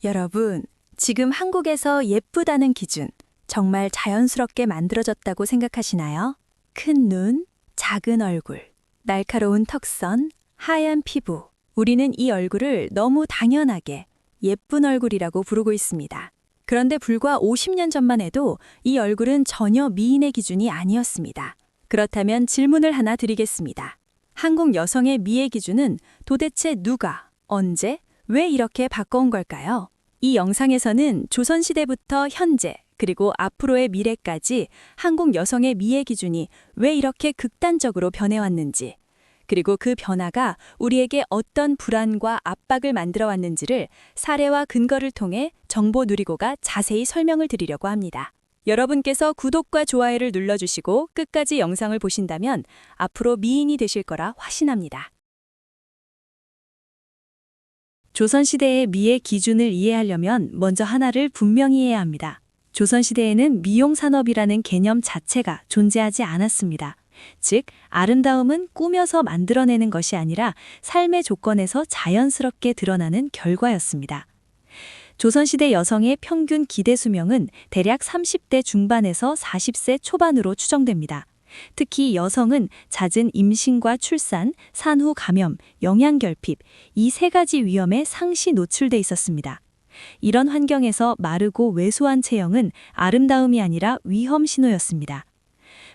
여러분, 지금 한국에서 예쁘다는 기준, 정말 자연스럽게 만들어졌다고 생각하시나요? 큰 눈, 작은 얼굴, 날카로운 턱선, 하얀 피부. 우리는 이 얼굴을 너무 당연하게 예쁜 얼굴이라고 부르고 있습니다. 그런데 불과 50년 전만 해도 이 얼굴은 전혀 미인의 기준이 아니었습니다. 그렇다면 질문을 하나 드리겠습니다. 한국 여성의 미의 기준은 도대체 누가, 언제, 왜 이렇게 바꿔온 걸까요? 이 영상에서는 조선시대부터 현재, 그리고 앞으로의 미래까지 한국 여성의 미의 기준이 왜 이렇게 극단적으로 변해왔는지, 그리고 그 변화가 우리에게 어떤 불안과 압박을 만들어 왔는지를 사례와 근거를 통해 정보누리고가 자세히 설명을 드리려고 합니다. 여러분께서 구독과 좋아요를 눌러주시고 끝까지 영상을 보신다면 앞으로 미인이 되실 거라 확신합니다. 조선시대의 미의 기준을 이해하려면 먼저 하나를 분명히 해야 합니다. 조선시대에는 미용산업이라는 개념 자체가 존재하지 않았습니다. 즉, 아름다움은 꾸며서 만들어내는 것이 아니라 삶의 조건에서 자연스럽게 드러나는 결과였습니다. 조선시대 여성의 평균 기대 수명은 대략 30대 중반에서 40세 초반으로 추정됩니다. 특히 여성은 잦은 임신과 출산, 산후 감염, 영양결핍, 이 세 가지 위험에 상시 노출돼 있었습니다. 이런 환경에서 마르고 왜소한 체형은 아름다움이 아니라 위험 신호였습니다.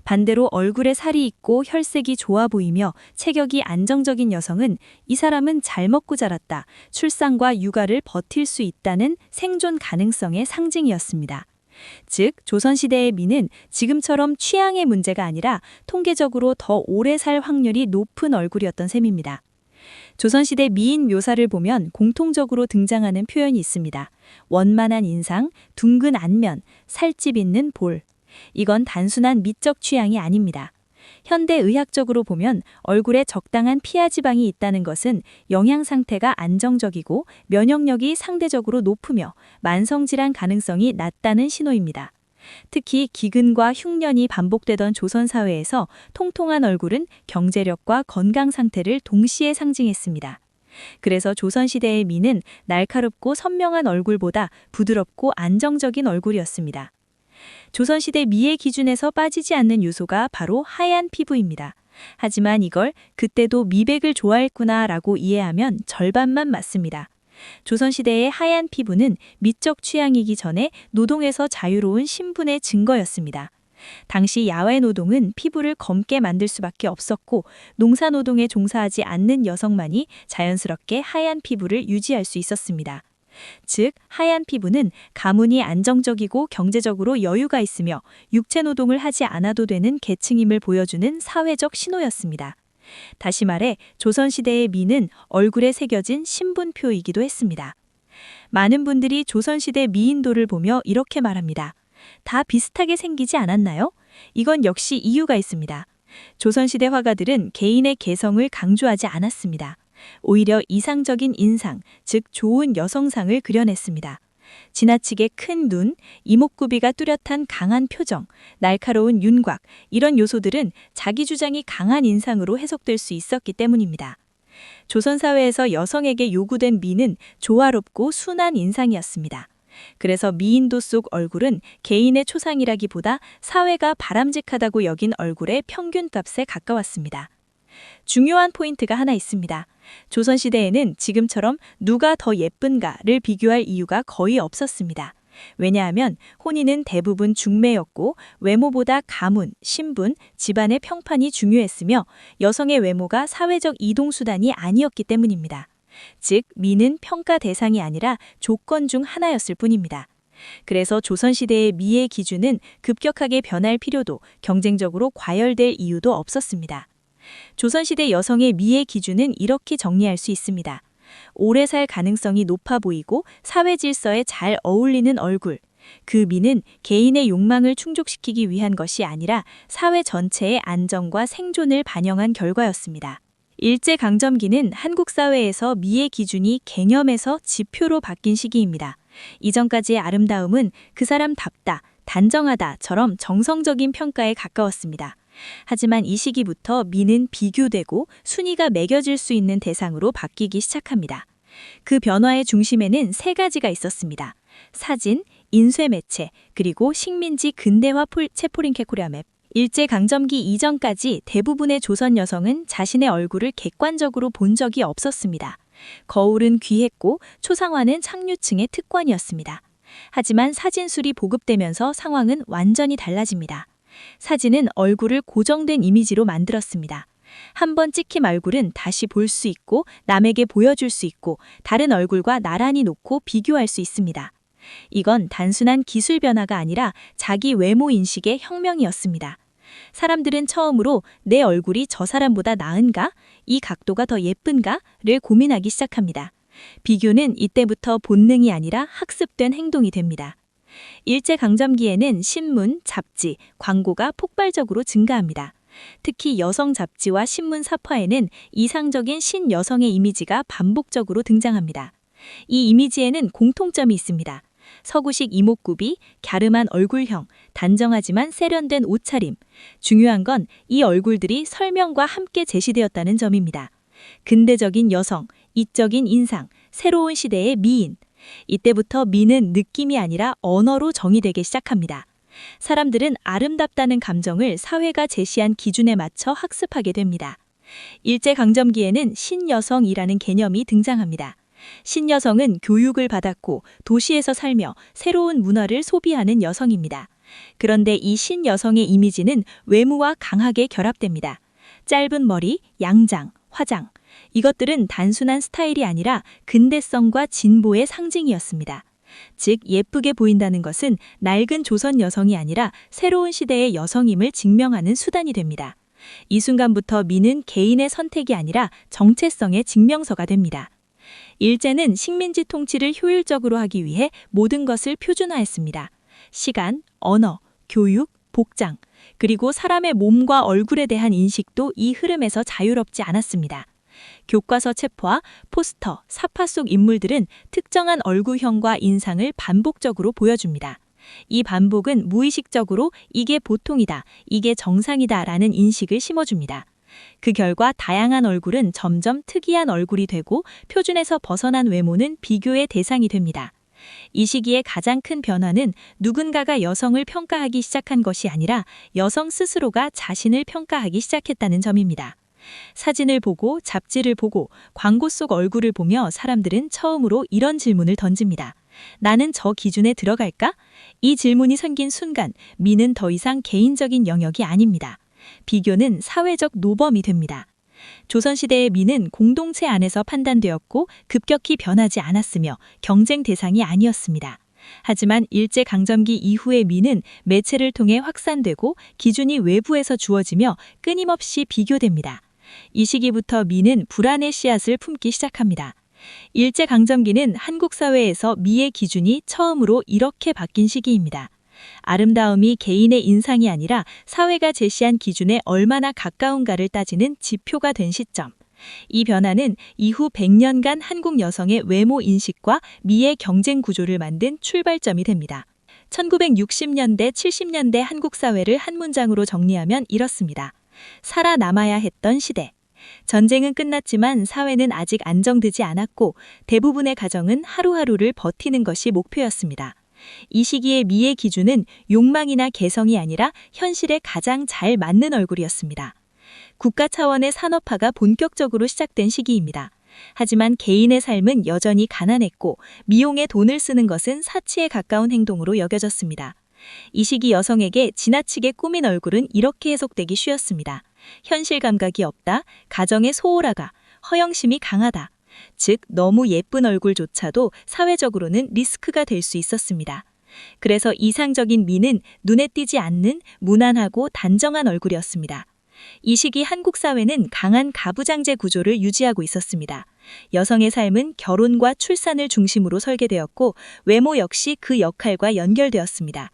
반대로 얼굴에 살이 있고 혈색이 좋아 보이며 체격이 안정적인 여성은 이 사람은 잘 먹고 자랐다, 출산과 육아를 버틸 수 있다는 생존 가능성의 상징이었습니다. 즉, 조선시대의 미는 지금처럼 취향의 문제가 아니라 통계적으로 더 오래 살 확률이 높은 얼굴이었던 셈입니다. 조선시대 미인 묘사를 보면 공통적으로 등장하는 표현이 있습니다. 원만한 인상, 둥근 안면, 살집 있는 볼. 이건 단순한 미적 취향이 아닙니다. 현대 의학적으로 보면 얼굴에 적당한 피하 지방이 있다는 것은 영양 상태가 안정적이고 면역력이 상대적으로 높으며 만성질환 가능성이 낮다는 신호입니다. 특히 기근과 흉년이 반복되던 조선 사회에서 통통한 얼굴은 경제력과 건강 상태를 동시에 상징했습니다. 그래서 조선시대의 미는 날카롭고 선명한 얼굴보다 부드럽고 안정적인 얼굴이었습니다. 조선시대 미의 기준에서 빠지지 않는 요소가 바로 하얀 피부입니다. 하지만 이걸 그때도 미백을 좋아했구나 라고 이해하면 절반만 맞습니다. 조선시대의 하얀 피부는 미적 취향이기 전에 노동에서 자유로운 신분의 증거였습니다. 당시 야외 노동은 피부를 검게 만들 수밖에 없었고 농사노동에 종사하지 않는 여성만이 자연스럽게 하얀 피부를 유지할 수 있었습니다. 즉, 하얀 피부는 가문이 안정적이고 경제적으로 여유가 있으며 육체노동을 하지 않아도 되는 계층임을 보여주는 사회적 신호였습니다. 다시 말해 조선시대의 미는 얼굴에 새겨진 신분표이기도 했습니다. 많은 분들이 조선시대 미인도를 보며 이렇게 말합니다. 다 비슷하게 생기지 않았나요? 이건 역시 이유가 있습니다. 조선시대 화가들은 개인의 개성을 강조하지 않았습니다. 오히려 이상적인 인상, 즉 좋은 여성상을 그려냈습니다. 지나치게 큰 눈, 이목구비가 뚜렷한 강한 표정, 날카로운 윤곽, 이런 요소들은 자기 주장이 강한 인상으로 해석될 수 있었기 때문입니다. 조선 사회에서 여성에게 요구된 미는 조화롭고 순한 인상이었습니다. 그래서 미인도 속 얼굴은 개인의 초상이라기보다 사회가 바람직하다고 여긴 얼굴의 평균값에 가까웠습니다. 중요한 포인트가 하나 있습니다. 조선시대에는 지금처럼 누가 더 예쁜가를 비교할 이유가 거의 없었습니다. 왜냐하면 혼인은 대부분 중매였고 외모보다 가문, 신분, 집안의 평판이 중요했으며 여성의 외모가 사회적 이동수단이 아니었기 때문입니다. 즉, 미는 평가 대상이 아니라 조건 중 하나였을 뿐입니다. 그래서 조선시대의 미의 기준은 급격하게 변할 필요도 경쟁적으로 과열될 이유도 없었습니다. 조선시대 여성의 미의 기준은 이렇게 정리할 수 있습니다. 오래 살 가능성이 높아 보이고 사회 질서에 잘 어울리는 얼굴. 그 미는 개인의 욕망을 충족시키기 위한 것이 아니라 사회 전체의 안정과 생존을 반영한 결과였습니다. 일제강점기는 한국 사회에서 미의 기준이 개념에서 지표로 바뀐 시기입니다. 이전까지의 아름다움은 그 사람답다, 단정하다처럼 정성적인 평가에 가까웠습니다. 하지만 이 시기부터 미는 비교되고 순위가 매겨질 수 있는 대상으로 바뀌기 시작합니다. 그 변화의 중심에는 세 가지가 있었습니다. 사진, 인쇄 매체, 그리고 식민지 근대화 체포링케코리아맵. 일제강점기 이전까지 대부분의 조선 여성은 자신의 얼굴을 객관적으로 본 적이 없었습니다. 거울은 귀했고 초상화는 상류층의 특권이었습니다. 하지만 사진술이 보급되면서 상황은 완전히 달라집니다. 사진은 얼굴을 고정된 이미지로 만들었습니다. 한 번 찍힌 얼굴은 다시 볼 수 있고 남에게 보여줄 수 있고 다른 얼굴과 나란히 놓고 비교할 수 있습니다. 이건 단순한 기술 변화가 아니라 자기 외모 인식의 혁명이었습니다. 사람들은 처음으로 내 얼굴이 저 사람보다 나은가? 이 각도가 더 예쁜가?를 고민하기 시작합니다. 비교는 이때부터 본능이 아니라 학습된 행동이 됩니다. 일제강점기에는 신문, 잡지, 광고가 폭발적으로 증가합니다. 특히 여성 잡지와 신문 사파에는 이상적인 신여성의 이미지가 반복적으로 등장합니다. 이 이미지에는 공통점이 있습니다. 서구식 이목구비, 갸름한 얼굴형, 단정하지만 세련된 옷차림. 중요한 건 이 얼굴들이 설명과 함께 제시되었다는 점입니다. 근대적인 여성, 이적인 인상, 새로운 시대의 미인. 이때부터 미는 느낌이 아니라 언어로 정의되기 시작합니다. 사람들은 아름답다는 감정을 사회가 제시한 기준에 맞춰 학습하게 됩니다. 일제강점기에는 신여성이라는 개념이 등장합니다. 신여성은 교육을 받았고 도시에서 살며 새로운 문화를 소비하는 여성입니다. 그런데 이 신여성의 이미지는 외모와 강하게 결합됩니다. 짧은 머리, 양장, 화장. 이것들은 단순한 스타일이 아니라 근대성과 진보의 상징이었습니다. 즉, 예쁘게 보인다는 것은 낡은 조선 여성이 아니라 새로운 시대의 여성임을 증명하는 수단이 됩니다. 이 순간부터 미는 개인의 선택이 아니라 정체성의 증명서가 됩니다. 일제는 식민지 통치를 효율적으로 하기 위해 모든 것을 표준화했습니다. 시간, 언어, 교육, 복장, 그리고 사람의 몸과 얼굴에 대한 인식도 이 흐름에서 자유롭지 않았습니다. 교과서 체포와 포스터, 사파 속 인물들은 특정한 얼굴형과 인상을 반복적으로 보여줍니다. 이 반복은 무의식적으로 이게 보통이다, 이게 정상이다 라는 인식을 심어줍니다. 그 결과 다양한 얼굴은 점점 특이한 얼굴이 되고 표준에서 벗어난 외모는 비교의 대상이 됩니다. 이 시기의 가장 큰 변화는 누군가가 여성을 평가하기 시작한 것이 아니라 여성 스스로가 자신을 평가하기 시작했다는 점입니다. 사진을 보고 잡지를 보고 광고 속 얼굴을 보며 사람들은 처음으로 이런 질문을 던집니다. 나는 저 기준에 들어갈까? 이 질문이 생긴 순간 미는 더 이상 개인적인 영역이 아닙니다. 비교는 사회적 노범이 됩니다. 조선시대의 미는 공동체 안에서 판단되었고 급격히 변하지 않았으며 경쟁 대상이 아니었습니다. 하지만 일제강점기 이후의 미는 매체를 통해 확산되고 기준이 외부에서 주어지며 끊임없이 비교됩니다. 이 시기부터 미는 불안의 씨앗을 품기 시작합니다. 일제강점기는 한국 사회에서 미의 기준이 처음으로 이렇게 바뀐 시기입니다. 아름다움이 개인의 인상이 아니라 사회가 제시한 기준에 얼마나 가까운가를 따지는 지표가 된 시점. 이 변화는 이후 100년간 한국 여성의 외모 인식과 미의 경쟁 구조를 만든 출발점이 됩니다. 1960년대, 70년대 한국 사회를 한 문장으로 정리하면 이렇습니다. 살아남아야 했던 시대. 전쟁은 끝났지만 사회는 아직 안정되지 않았고 대부분의 가정은 하루하루를 버티는 것이 목표였습니다. 이 시기의 미의 기준은 욕망이나 개성이 아니라 현실에 가장 잘 맞는 얼굴이었습니다. 국가 차원의 산업화가 본격적으로 시작된 시기입니다. 하지만 개인의 삶은 여전히 가난했고 미용에 돈을 쓰는 것은 사치에 가까운 행동으로 여겨졌습니다. 이 시기 여성에게 지나치게 꾸민 얼굴은 이렇게 해석되기 쉬웠습니다. 현실 감각이 없다, 가정의 소홀하가, 허영심이 강하다. 즉, 너무 예쁜 얼굴조차도 사회적으로는 리스크가 될 수 있었습니다. 그래서 이상적인 미는 눈에 띄지 않는 무난하고 단정한 얼굴이었습니다. 이 시기 한국 사회는 강한 가부장제 구조를 유지하고 있었습니다. 여성의 삶은 결혼과 출산을 중심으로 설계되었고 외모 역시 그 역할과 연결되었습니다.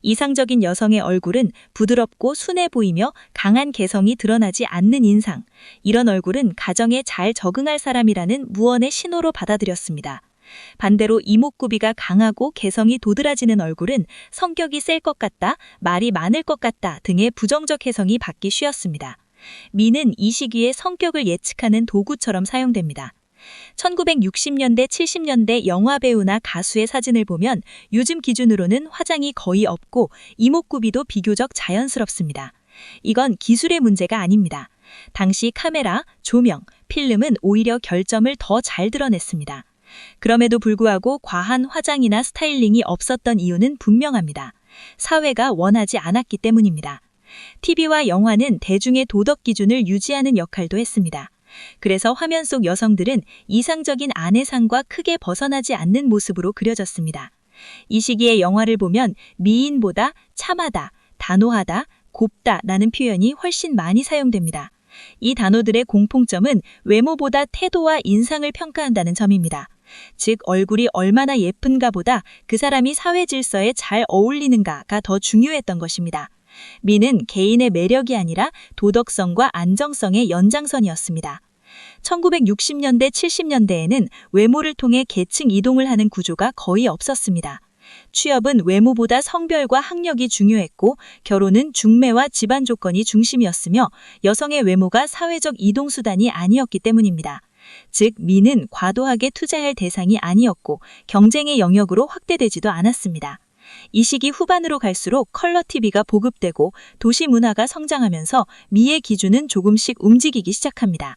이상적인 여성의 얼굴은 부드럽고 순해 보이며 강한 개성이 드러나지 않는 인상. 이런 얼굴은 가정에 잘 적응할 사람이라는 무언의 신호로 받아들였습니다. 반대로 이목구비가 강하고 개성이 도드라지는 얼굴은 성격이 셀 것 같다, 말이 많을 것 같다 등의 부정적 해석이 받기 쉬웠습니다. 미는 이 시기에 성격을 예측하는 도구처럼 사용됩니다. 1960년대, 70년대 영화 배우나 가수의 사진을 보면 요즘 기준으로는 화장이 거의 없고 이목구비도 비교적 자연스럽습니다. 이건 기술의 문제가 아닙니다. 당시 카메라, 조명, 필름은 오히려 결점을 더 잘 드러냈습니다. 그럼에도 불구하고 과한 화장이나 스타일링이 없었던 이유는 분명합니다. 사회가 원하지 않았기 때문입니다. TV와 영화는 대중의 도덕 기준을 유지하는 역할도 했습니다. 그래서 화면 속 여성들은 이상적인 아내상과 크게 벗어나지 않는 모습으로 그려졌습니다. 이 시기의 영화를 보면 미인보다 참하다, 단호하다, 곱다라는 표현이 훨씬 많이 사용됩니다. 이 단어들의 공통점은 외모보다 태도와 인상을 평가한다는 점입니다. 즉, 얼굴이 얼마나 예쁜가보다 그 사람이 사회 질서에 잘 어울리는가가 더 중요했던 것입니다. 미는 개인의 매력이 아니라 도덕성과 안정성의 연장선이었습니다. 1960년대, 70년대에는 외모를 통해 계층 이동을 하는 구조가 거의 없었습니다. 취업은 외모보다 성별과 학력이 중요했고, 결혼은 중매와 집안 조건이 중심이었으며 여성의 외모가 사회적 이동수단이 아니었기 때문입니다. 즉, 미는 과도하게 투자할 대상이 아니었고 경쟁의 영역으로 확대되지도 않았습니다. 이 시기 후반으로 갈수록 컬러 TV가 보급되고 도시 문화가 성장하면서 미의 기준은 조금씩 움직이기 시작합니다.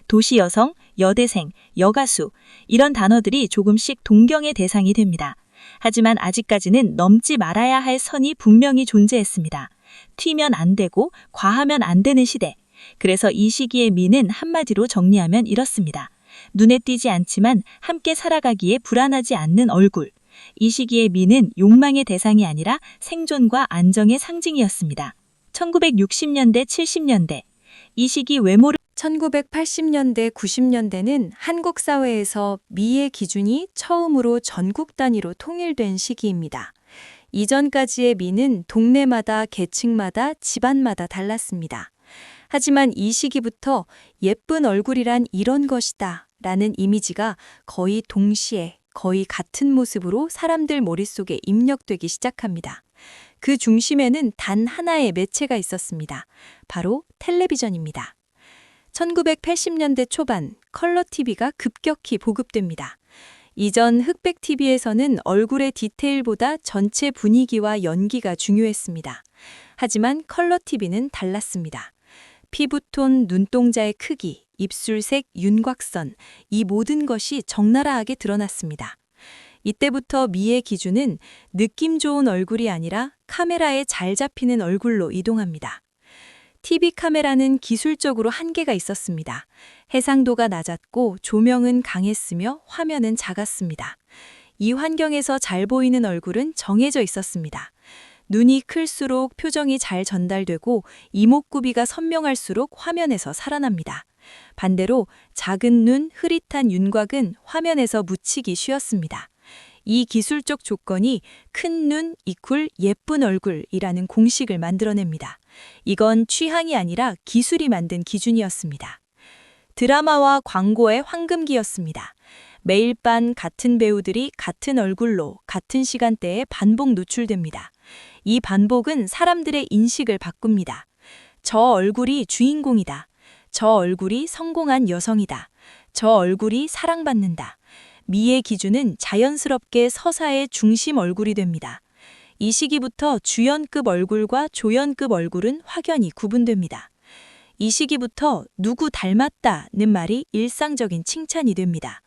도시 여성, 여대생, 여가수 이런 단어들이 조금씩 동경의 대상이 됩니다. 하지만 아직까지는 넘지 말아야 할 선이 분명히 존재했습니다. 튀면 안 되고 과하면 안 되는 시대. 그래서 이 시기의 미는 한마디로 정리하면 이렇습니다. 눈에 띄지 않지만 함께 살아가기에 불안하지 않는 얼굴. 이 시기의 미는 욕망의 대상이 아니라 생존과 안정의 상징이었습니다. 1960년대, 70년대. 이 시기 외모를 1980년대, 90년대는 한국 사회에서 미의 기준이 처음으로 전국 단위로 통일된 시기입니다. 이전까지의 미는 동네마다, 계층마다, 집안마다 달랐습니다. 하지만 이 시기부터 예쁜 얼굴이란 이런 것이다 라는 이미지가 거의 동시에 거의 같은 모습으로 사람들 머릿속에 입력되기 시작합니다. 그 중심에는 단 하나의 매체가 있었습니다. 바로 텔레비전입니다. 1980년대 초반 컬러 TV가 급격히 보급됩니다. 이전 흑백 TV에서는 얼굴의 디테일보다 전체 분위기와 연기가 중요했습니다. 하지만 컬러 TV는 달랐습니다. 피부톤, 눈동자의 크기, 입술색, 윤곽선, 이 모든 것이 적나라하게 드러났습니다. 이때부터 미의 기준은 느낌 좋은 얼굴이 아니라 카메라에 잘 잡히는 얼굴로 이동합니다. TV 카메라는 기술적으로 한계가 있었습니다. 해상도가 낮았고 조명은 강했으며 화면은 작았습니다. 이 환경에서 잘 보이는 얼굴은 정해져 있었습니다. 눈이 클수록 표정이 잘 전달되고 이목구비가 선명할수록 화면에서 살아납니다. 반대로 작은 눈, 흐릿한 윤곽은 화면에서 묻히기 쉬웠습니다. 이 기술적 조건이 큰 눈 이퀄 예쁜 얼굴이라는 공식을 만들어냅니다. 이건 취향이 아니라 기술이 만든 기준이었습니다. 드라마와 광고의 황금기였습니다. 매일 밤 같은 배우들이 같은 얼굴로 같은 시간대에 반복 노출됩니다. 이 반복은 사람들의 인식을 바꿉니다. 저 얼굴이 주인공이다. 저 얼굴이 성공한 여성이다. 저 얼굴이 사랑받는다. 미의 기준은 자연스럽게 서사의 중심 얼굴이 됩니다. 이 시기부터 주연급 얼굴과 조연급 얼굴은 확연히 구분됩니다. 이 시기부터 누구 닮았다는 말이 일상적인 칭찬이 됩니다.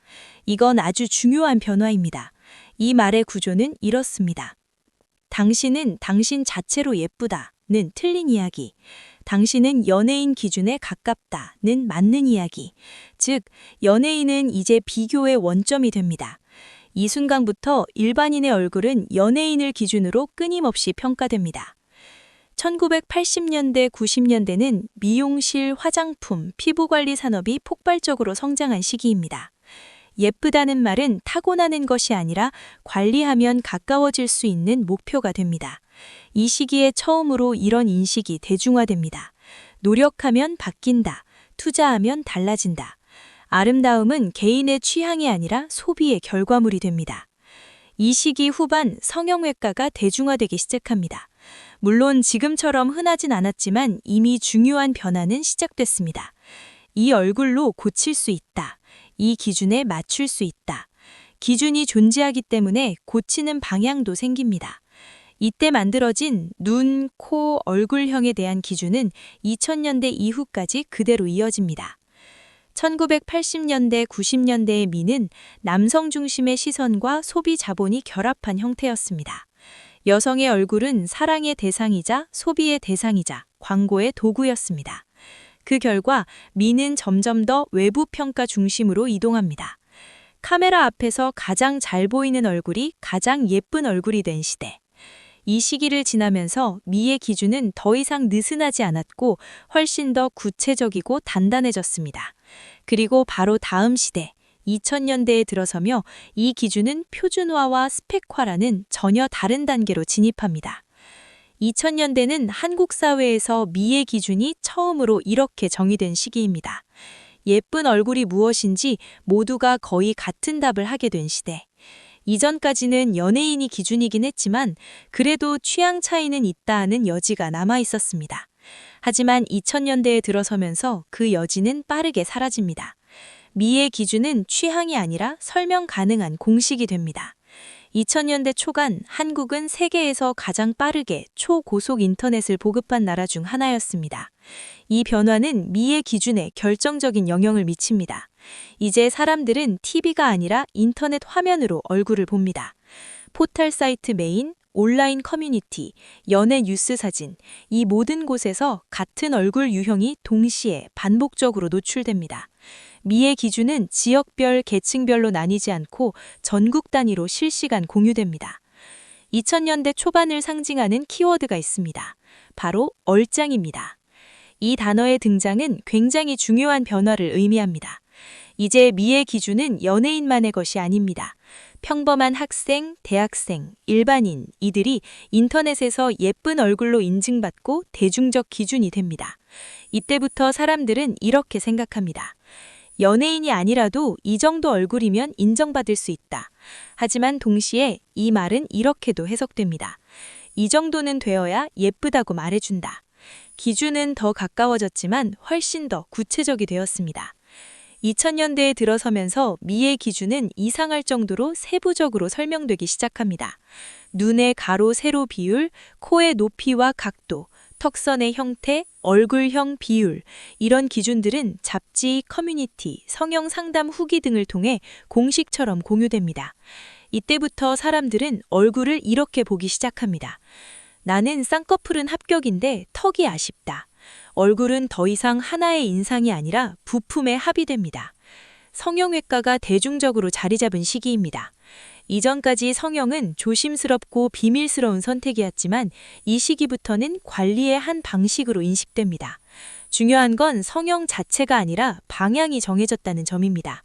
이건 아주 중요한 변화입니다. 이 말의 구조는 이렇습니다. 당신은 당신 자체로 예쁘다는 틀린 이야기. 당신은 연예인 기준에 가깝다는 맞는 이야기. 즉, 연예인은 이제 비교의 원점이 됩니다. 이 순간부터 일반인의 얼굴은 연예인을 기준으로 끊임없이 평가됩니다. 1980년대, 90년대는 미용실, 화장품, 피부관리 산업이 폭발적으로 성장한 시기입니다. 예쁘다는 말은 타고나는 것이 아니라 관리하면 가까워질 수 있는 목표가 됩니다. 이 시기에 처음으로 이런 인식이 대중화됩니다. 노력하면 바뀐다. 투자하면 달라진다. 아름다움은 개인의 취향이 아니라 소비의 결과물이 됩니다. 이 시기 후반 성형외과가 대중화되기 시작합니다. 물론 지금처럼 흔하진 않았지만 이미 중요한 변화는 시작됐습니다. 이 얼굴로 고칠 수 있다. 이 기준에 맞출 수 있다. 기준이 존재하기 때문에 고치는 방향도 생깁니다. 이때 만들어진 눈, 코, 얼굴형에 대한 기준은 2000년대 이후까지 그대로 이어집니다. 1980년대, 90년대의 미는 남성 중심의 시선과 소비 자본이 결합한 형태였습니다. 여성의 얼굴은 사랑의 대상이자 소비의 대상이자 광고의 도구였습니다. 그 결과 미는 점점 더 외부 평가 중심으로 이동합니다. 카메라 앞에서 가장 잘 보이는 얼굴이 가장 예쁜 얼굴이 된 시대. 이 시기를 지나면서 미의 기준은 더 이상 느슨하지 않았고 훨씬 더 구체적이고 단단해졌습니다. 그리고 바로 다음 시대, 2000년대에 들어서며 이 기준은 표준화와 스펙화라는 전혀 다른 단계로 진입합니다. 2000년대는 한국 사회에서 미의 기준이 처음으로 이렇게 정의된 시기입니다. 예쁜 얼굴이 무엇인지 모두가 거의 같은 답을 하게 된 시대. 이전까지는 연예인이 기준이긴 했지만 그래도 취향 차이는 있다 하는 여지가 남아 있었습니다. 하지만 2000년대에 들어서면서 그 여지는 빠르게 사라집니다. 미의 기준은 취향이 아니라 설명 가능한 공식이 됩니다. 2000년대 초간 한국은 세계에서 가장 빠르게 초고속 인터넷을 보급한 나라 중 하나였습니다. 이 변화는 미의 기준에 결정적인 영향을 미칩니다. 이제 사람들은 TV가 아니라 인터넷 화면으로 얼굴을 봅니다. 포털 사이트 메인, 온라인 커뮤니티, 연예 뉴스 사진, 이 모든 곳에서 같은 얼굴 유형이 동시에 반복적으로 노출됩니다. 미의 기준은 지역별, 계층별로 나뉘지 않고 전국 단위로 실시간 공유됩니다. 2000년대 초반을 상징하는 키워드가 있습니다. 바로 얼짱입니다. 이 단어의 등장은 굉장히 중요한 변화를 의미합니다. 이제 미의 기준은 연예인만의 것이 아닙니다. 평범한 학생, 대학생, 일반인, 이들이 인터넷에서 예쁜 얼굴로 인증받고 대중적 기준이 됩니다. 이때부터 사람들은 이렇게 생각합니다. 연예인이 아니라도 이 정도 얼굴이면 인정받을 수 있다. 하지만 동시에 이 말은 이렇게도 해석됩니다. 이 정도는 되어야 예쁘다고 말해준다. 기준은 더 가까워졌지만 훨씬 더 구체적이 되었습니다. 2000년대에 들어서면서 미의 기준은 이상할 정도로 세부적으로 설명되기 시작합니다. 눈의 가로, 세로 비율, 코의 높이와 각도, 턱선의 형태, 얼굴형 비율, 이런 기준들은 잡지, 커뮤니티, 성형 상담 후기 등을 통해 공식처럼 공유됩니다. 이때부터 사람들은 얼굴을 이렇게 보기 시작합니다. 나는 쌍꺼풀은 합격인데 턱이 아쉽다. 얼굴은 더 이상 하나의 인상이 아니라 부품의 합이 됩니다. 성형외과가 대중적으로 자리 잡은 시기입니다. 이전까지 성형은 조심스럽고 비밀스러운 선택이었지만 이 시기부터는 관리의 한 방식으로 인식됩니다. 중요한 건 성형 자체가 아니라 방향이 정해졌다는 점입니다.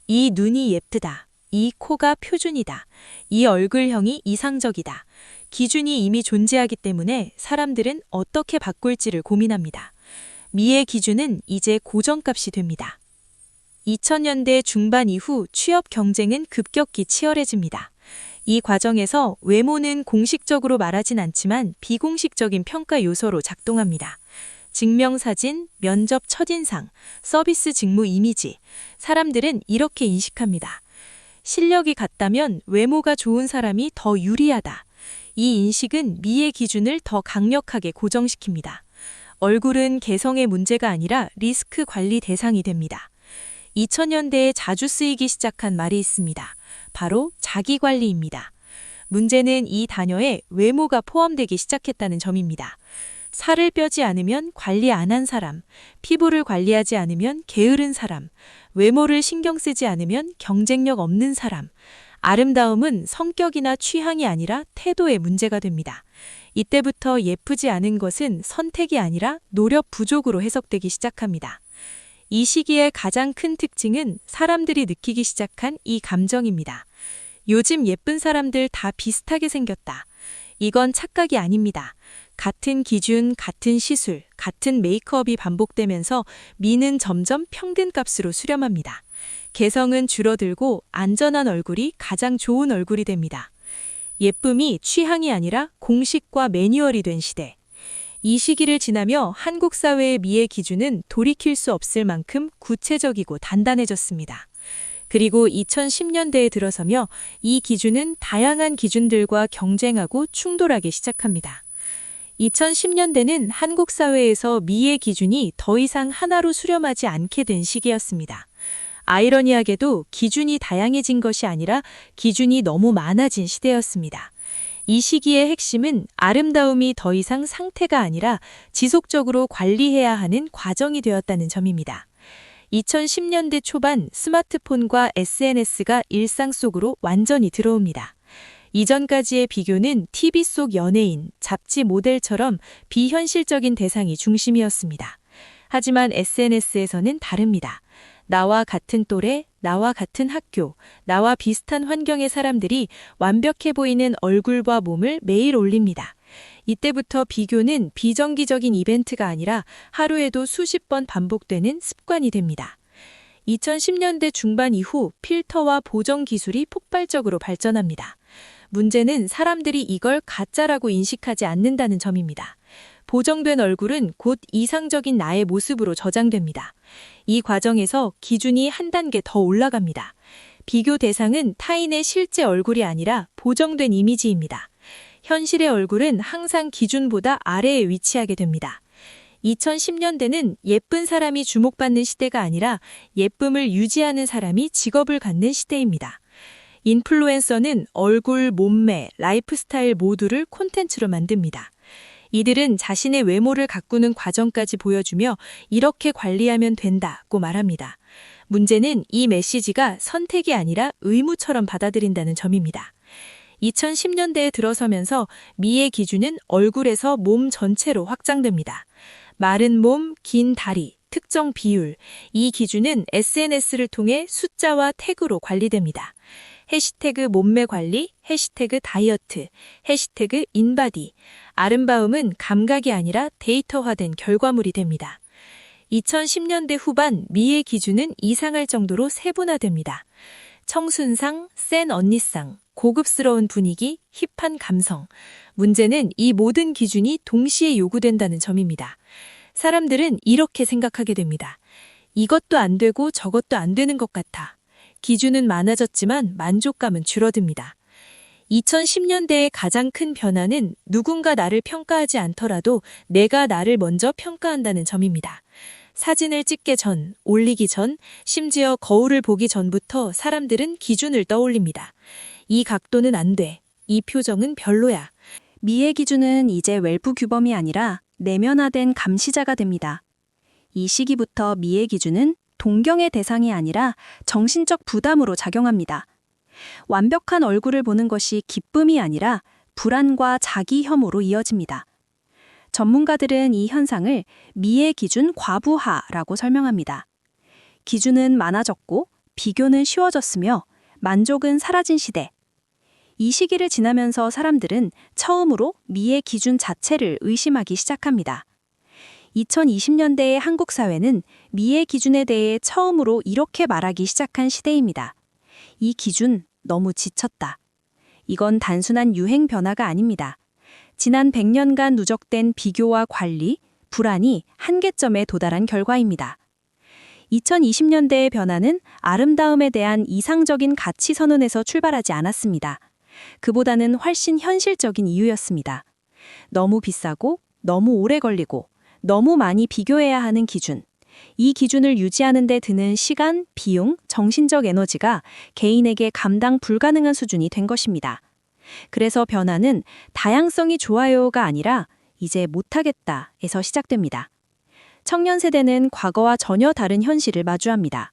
이 눈이 예쁘다. 이 코가 표준이다. 이 얼굴형이 이상적이다. 기준이 이미 존재하기 때문에 사람들은 어떻게 바꿀지를 고민합니다. 미의 기준은 이제 고정값이 됩니다. 2000년대 중반 이후 취업 경쟁은 급격히 치열해집니다. 이 과정에서 외모는 공식적으로 말하진 않지만 비공식적인 평가 요소로 작동합니다. 증명사진, 면접 첫인상, 서비스 직무 이미지, 사람들은 이렇게 인식합니다. 실력이 같다면 외모가 좋은 사람이 더 유리하다. 이 인식은 미의 기준을 더 강력하게 고정시킵니다. 얼굴은 개성의 문제가 아니라 리스크 관리 대상이 됩니다. 2000년대에 자주 쓰이기 시작한 말이 있습니다. 바로 자기관리입니다. 문제는 이 단어에 외모가 포함되기 시작했다는 점입니다. 살을 빼지 않으면 관리 안 한 사람, 피부를 관리하지 않으면 게으른 사람, 외모를 신경 쓰지 않으면 경쟁력 없는 사람, 아름다움은 성격이나 취향이 아니라 태도의 문제가 됩니다. 이때부터 예쁘지 않은 것은 선택이 아니라 노력 부족으로 해석되기 시작합니다. 이 시기의 가장 큰 특징은 사람들이 느끼기 시작한 이 감정입니다. 요즘 예쁜 사람들 다 비슷하게 생겼다. 이건 착각이 아닙니다. 같은 기준, 같은 시술, 같은 메이크업이 반복되면서 미는 점점 평균값으로 수렴합니다. 개성은 줄어들고 안전한 얼굴이 가장 좋은 얼굴이 됩니다. 예쁨이 취향이 아니라 공식과 매뉴얼이 된 시대. 이 시기를 지나며 한국 사회의 미의 기준은 돌이킬 수 없을 만큼 구체적이고 단단해졌습니다. 그리고 2010년대에 들어서며 이 기준은 다양한 기준들과 경쟁하고 충돌하기 시작합니다. 2010년대는 한국 사회에서 미의 기준이 더 이상 하나로 수렴하지 않게 된 시기였습니다. 아이러니하게도 기준이 다양해진 것이 아니라 기준이 너무 많아진 시대였습니다. 이 시기의 핵심은 아름다움이 더 이상 상태가 아니라 지속적으로 관리해야 하는 과정이 되었다는 점입니다. 2010년대 초반 스마트폰과 SNS가 일상 속으로 완전히 들어옵니다. 이전까지의 비교는 TV 속 연예인, 잡지 모델처럼 비현실적인 대상이 중심이었습니다. 하지만 SNS에서는 다릅니다. 나와 같은 또래, 나와 같은 학교, 나와 비슷한 환경의 사람들이 완벽해 보이는 얼굴과 몸을 매일 올립니다. 이때부터 비교는 비정기적인 이벤트가 아니라 하루에도 수십 번 반복되는 습관이 됩니다. 2010년대 중반 이후 필터와 보정 기술이 폭발적으로 발전합니다. 문제는 사람들이 이걸 가짜라고 인식하지 않는다는 점입니다. 보정된 얼굴은 곧 이상적인 나의 모습으로 저장됩니다. 이 과정에서 기준이 한 단계 더 올라갑니다. 비교 대상은 타인의 실제 얼굴이 아니라 보정된 이미지입니다. 현실의 얼굴은 항상 기준보다 아래에 위치하게 됩니다. 2010년대는 예쁜 사람이 주목받는 시대가 아니라 예쁨을 유지하는 사람이 직업을 갖는 시대입니다. 인플루엔서는 얼굴, 몸매, 라이프스타일 모두를 콘텐츠로 만듭니다. 이들은 자신의 외모를 가꾸는 과정까지 보여주며 이렇게 관리하면 된다고 말합니다. 문제는 이 메시지가 선택이 아니라 의무처럼 받아들인다는 점입니다. 2010년대에 들어서면서 미의 기준은 얼굴에서 몸 전체로 확장됩니다. 마른 몸, 긴 다리, 특정 비율, 이 기준은 SNS를 통해 숫자와 태그로 관리됩니다. 해시태그 몸매 관리, 해시태그 다이어트, 해시태그 인바디. 아름다움은 감각이 아니라 데이터화된 결과물이 됩니다. 2010년대 후반 미의 기준은 이상할 정도로 세분화됩니다. 청순상, 센 언니상, 고급스러운 분위기, 힙한 감성. 문제는 이 모든 기준이 동시에 요구된다는 점입니다. 사람들은 이렇게 생각하게 됩니다. 이것도 안 되고 저것도 안 되는 것 같아. 기준은 많아졌지만 만족감은 줄어듭니다. 2010년대의 가장 큰 변화는 누군가 나를 평가하지 않더라도 내가 나를 먼저 평가한다는 점입니다. 사진을 찍기 전, 올리기 전, 심지어 거울을 보기 전부터 사람들은 기준을 떠올립니다. 이 각도는 안 돼. 이 표정은 별로야. 미의 기준은 이제 외부 규범이 아니라 내면화된 감시자가 됩니다. 이 시기부터 미의 기준은 동경의 대상이 아니라 정신적 부담으로 작용합니다. 완벽한 얼굴을 보는 것이 기쁨이 아니라 불안과 자기 혐오로 이어집니다. 전문가들은 이 현상을 미의 기준 과부하라고 설명합니다. 기준은 많아졌고 비교는 쉬워졌으며 만족은 사라진 시대. 이 시기를 지나면서 사람들은 처음으로 미의 기준 자체를 의심하기 시작합니다. 2020년대의 한국 사회는 미의 기준에 대해 처음으로 이렇게 말하기 시작한 시대입니다. 이 기준 너무 지쳤다. 이건 단순한 유행 변화가 아닙니다. 지난 100년간 누적된 비교와 관리, 불안이 한계점에 도달한 결과입니다. 2020년대의 변화는 아름다움에 대한 이상적인 가치 선언에서 출발하지 않았습니다. 그보다는 훨씬 현실적인 이유였습니다. 너무 비싸고 너무 오래 걸리고 너무 많이 비교해야 하는 기준. 이 기준을 유지하는 데 드는 시간, 비용, 정신적 에너지가 개인에게 감당 불가능한 수준이 된 것입니다. 그래서 변화는 다양성이 좋아요가 아니라 이제 못하겠다에서 시작됩니다. 청년 세대는 과거와 전혀 다른 현실을 마주합니다.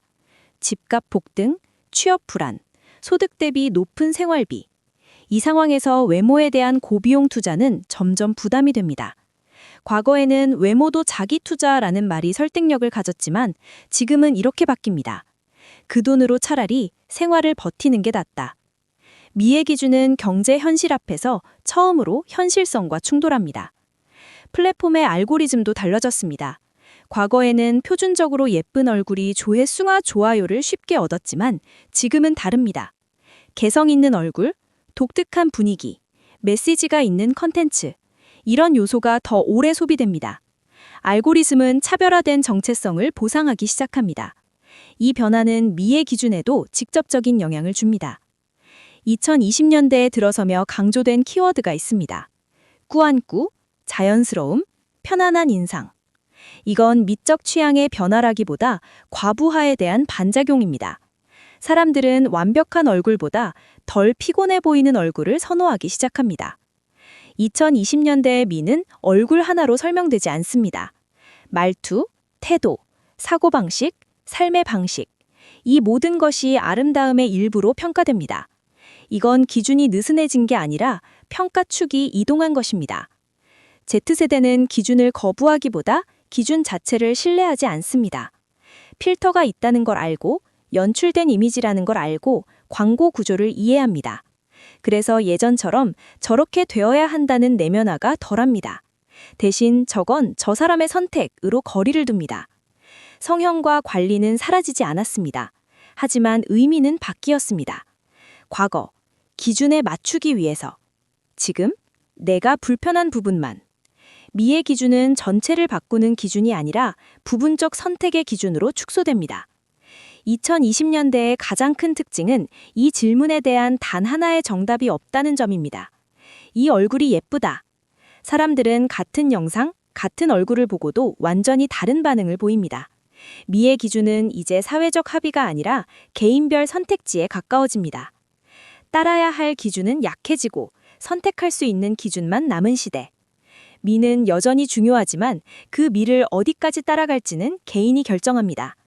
집값 폭등, 취업 불안, 소득 대비 높은 생활비. 이 상황에서 외모에 대한 고비용 투자는 점점 부담이 됩니다. 과거에는 외모도 자기 투자라는 말이 설득력을 가졌지만 지금은 이렇게 바뀝니다. 그 돈으로 차라리 생활을 버티는 게 낫다. 미의 기준은 경제 현실 앞에서 처음으로 현실성과 충돌합니다. 플랫폼의 알고리즘도 달라졌습니다. 과거에는 표준적으로 예쁜 얼굴이 조회수와 좋아요를 쉽게 얻었지만 지금은 다릅니다. 개성 있는 얼굴, 독특한 분위기, 메시지가 있는 컨텐츠, 이런 요소가 더 오래 소비됩니다. 알고리즘은 차별화된 정체성을 보상하기 시작합니다. 이 변화는 미의 기준에도 직접적인 영향을 줍니다. 2020년대에 들어서며 강조된 키워드가 있습니다. 꾸안꾸, 자연스러움, 편안한 인상. 이건 미적 취향의 변화라기보다 과부하에 대한 반작용입니다. 사람들은 완벽한 얼굴보다 덜 피곤해 보이는 얼굴을 선호하기 시작합니다. 2020년대의 미는 얼굴 하나로 설명되지 않습니다. 말투, 태도, 사고방식, 삶의 방식. 이 모든 것이 아름다움의 일부로 평가됩니다. 이건 기준이 느슨해진 게 아니라 평가축이 이동한 것입니다. Z세대는 기준을 거부하기보다 기준 자체를 신뢰하지 않습니다. 필터가 있다는 걸 알고 연출된 이미지라는 걸 알고 광고 구조를 이해합니다. 그래서 예전처럼 저렇게 되어야 한다는 내면화가 덜합니다. 대신 저건 저 사람의 선택으로 거리를 둡니다. 성형과 관리는 사라지지 않았습니다. 하지만 의미는 바뀌었습니다. 과거, 기준에 맞추기 위해서. 지금, 내가 불편한 부분만. 미의 기준은 전체를 바꾸는 기준이 아니라 부분적 선택의 기준으로 축소됩니다. 2020년대의 가장 큰 특징은 이 질문에 대한 단 하나의 정답이 없다는 점입니다. 이 얼굴이 예쁘다. 사람들은 같은 영상, 같은 얼굴을 보고도 완전히 다른 반응을 보입니다. 미의 기준은 이제 사회적 합의가 아니라 개인별 선택지에 가까워집니다. 따라야 할 기준은 약해지고 선택할 수 있는 기준만 남은 시대. 미는 여전히 중요하지만 그 미를 어디까지 따라갈지는 개인이 결정합니다.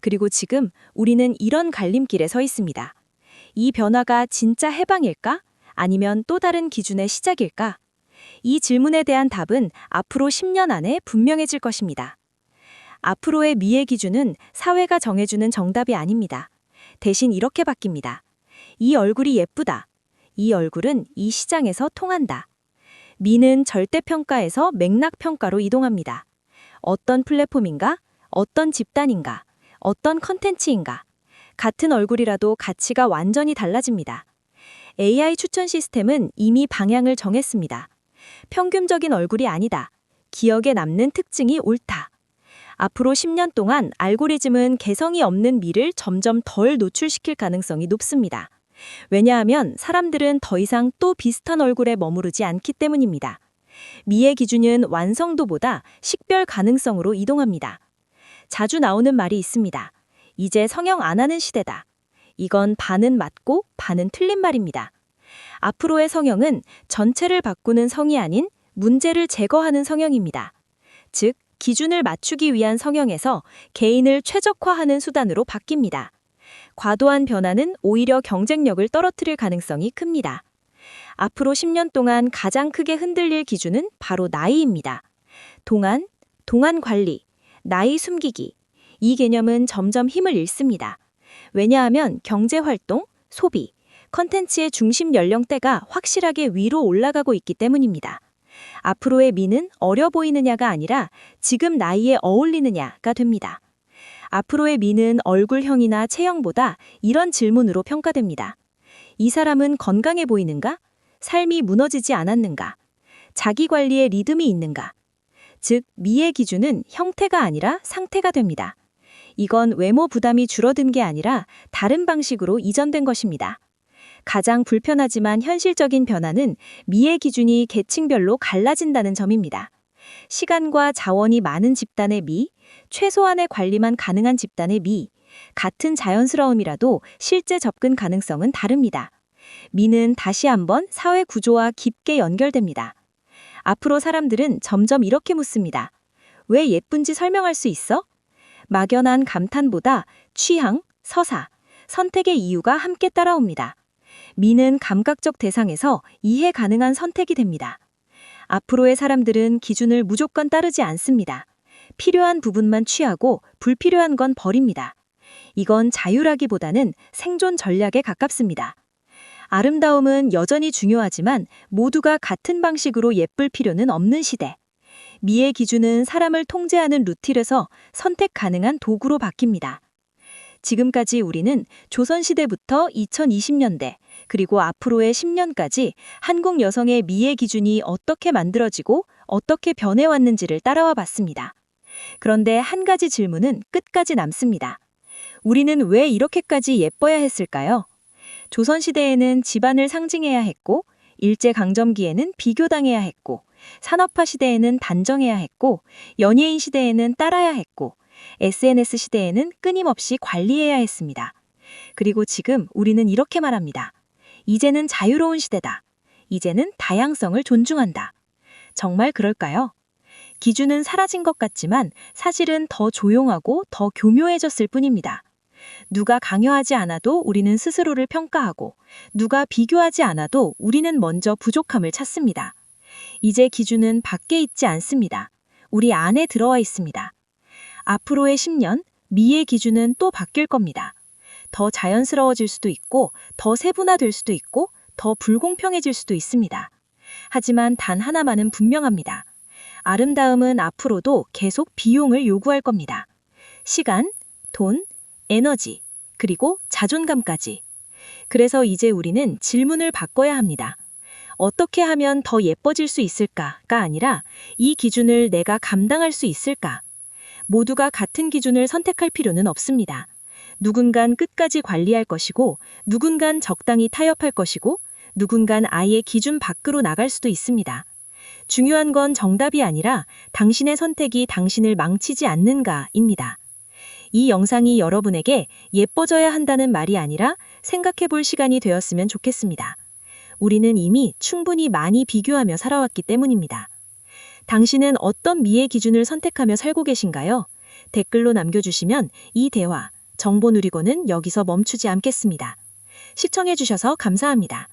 그리고 지금 우리는 이런 갈림길에 서 있습니다. 이 변화가 진짜 해방일까? 아니면 또 다른 기준의 시작일까? 이 질문에 대한 답은 앞으로 10년 안에 분명해질 것입니다. 앞으로의 미의 기준은 사회가 정해주는 정답이 아닙니다. 대신 이렇게 바뀝니다. 이 얼굴이 예쁘다. 이 얼굴은 이 시장에서 통한다. 미는 절대평가에서 맥락평가로 이동합니다. 어떤 플랫폼인가? 어떤 집단인가? 어떤 컨텐츠인가? 같은 얼굴이라도 가치가 완전히 달라집니다. AI 추천 시스템은 이미 방향을 정했습니다. 평균적인 얼굴이 아니다. 기억에 남는 특징이 옳다. 앞으로 10년 동안 알고리즘은 개성이 없는 미를 점점 덜 노출시킬 가능성이 높습니다. 왜냐하면 사람들은 더 이상 또 비슷한 얼굴에 머무르지 않기 때문입니다. 미의 기준은 완성도보다 식별 가능성으로 이동합니다. 자주 나오는 말이 있습니다. 이제 성형 안 하는 시대다. 이건 반은 맞고 반은 틀린 말입니다. 앞으로의 성형은 전체를 바꾸는 성이 아닌 문제를 제거하는 성형입니다. 즉, 기준을 맞추기 위한 성형에서 개인을 최적화하는 수단으로 바뀝니다. 과도한 변화는 오히려 경쟁력을 떨어뜨릴 가능성이 큽니다. 앞으로 10년 동안 가장 크게 흔들릴 기준은 바로 나이입니다. 동안 관리, 나이 숨기기. 이 개념은 점점 힘을 잃습니다. 왜냐하면 경제활동, 소비, 컨텐츠의 중심 연령대가 확실하게 위로 올라가고 있기 때문입니다. 앞으로의 미는 어려 보이느냐가 아니라 지금 나이에 어울리느냐가 됩니다. 앞으로의 미는 얼굴형이나 체형보다 이런 질문으로 평가됩니다. 이 사람은 건강해 보이는가? 삶이 무너지지 않았는가? 자기 관리에 리듬이 있는가? 즉, 미의 기준은 형태가 아니라 상태가 됩니다. 이건 외모 부담이 줄어든 게 아니라 다른 방식으로 이전된 것입니다. 가장 불편하지만 현실적인 변화는 미의 기준이 계층별로 갈라진다는 점입니다. 시간과 자원이 많은 집단의 미, 최소한의 관리만 가능한 집단의 미, 같은 자연스러움이라도 실제 접근 가능성은 다릅니다. 미는 다시 한번 사회 구조와 깊게 연결됩니다. 앞으로 사람들은 점점 이렇게 묻습니다. 왜 예쁜지 설명할 수 있어? 막연한 감탄보다 취향, 서사, 선택의 이유가 함께 따라옵니다. 미는 감각적 대상에서 이해 가능한 선택이 됩니다. 앞으로의 사람들은 기준을 무조건 따르지 않습니다. 필요한 부분만 취하고 불필요한 건 버립니다. 이건 자유라기보다는 생존 전략에 가깝습니다. 아름다움은 여전히 중요하지만 모두가 같은 방식으로 예쁠 필요는 없는 시대. 미의 기준은 사람을 통제하는 루틴에서 선택 가능한 도구로 바뀝니다. 지금까지 우리는 조선시대부터 2020년대, 그리고 앞으로의 10년까지 한국 여성의 미의 기준이 어떻게 만들어지고 어떻게 변해왔는지를 따라와 봤습니다. 그런데 한 가지 질문은 끝까지 남습니다. 우리는 왜 이렇게까지 예뻐야 했을까요? 조선시대에는 집안을 상징해야 했고, 일제강점기에는 비교당해야 했고, 산업화 시대에는 단정해야 했고, 연예인 시대에는 따라야 했고, SNS 시대에는 끊임없이 관리해야 했습니다. 그리고 지금 우리는 이렇게 말합니다. 이제는 자유로운 시대다. 이제는 다양성을 존중한다. 정말 그럴까요? 기준은 사라진 것 같지만 사실은 더 조용하고 더 교묘해졌을 뿐입니다. 누가 강요하지 않아도 우리는 스스로를 평가하고, 누가 비교하지 않아도 우리는 먼저 부족함을 찾습니다. 이제 기준은 밖에 있지 않습니다. 우리 안에 들어와 있습니다. 앞으로의 10년, 미의 기준은 또 바뀔 겁니다. 더 자연스러워질 수도 있고, 더 세분화될 수도 있고, 더 불공평해질 수도 있습니다. 하지만 단 하나만은 분명합니다. 아름다움은 앞으로도 계속 비용을 요구할 겁니다. 시간, 돈, 에너지, 그리고 자존감까지. 그래서 이제 우리는 질문을 바꿔야 합니다. 어떻게 하면 더 예뻐질 수 있을까가 아니라 이 기준을 내가 감당할 수 있을까? 모두가 같은 기준을 선택할 필요는 없습니다. 누군간 끝까지 관리할 것이고, 누군간 적당히 타협할 것이고, 누군간 아예 기준 밖으로 나갈 수도 있습니다. 중요한 건 정답이 아니라 당신의 선택이 당신을 망치지 않는가입니다. 이 영상이 여러분에게 예뻐져야 한다는 말이 아니라 생각해 볼 시간이 되었으면 좋겠습니다. 우리는 이미 충분히 많이 비교하며 살아왔기 때문입니다. 당신은 어떤 미의 기준을 선택하며 살고 계신가요? 댓글로 남겨주시면 이 대화, 정보 누리고는 여기서 멈추지 않겠습니다. 시청해 주셔서 감사합니다.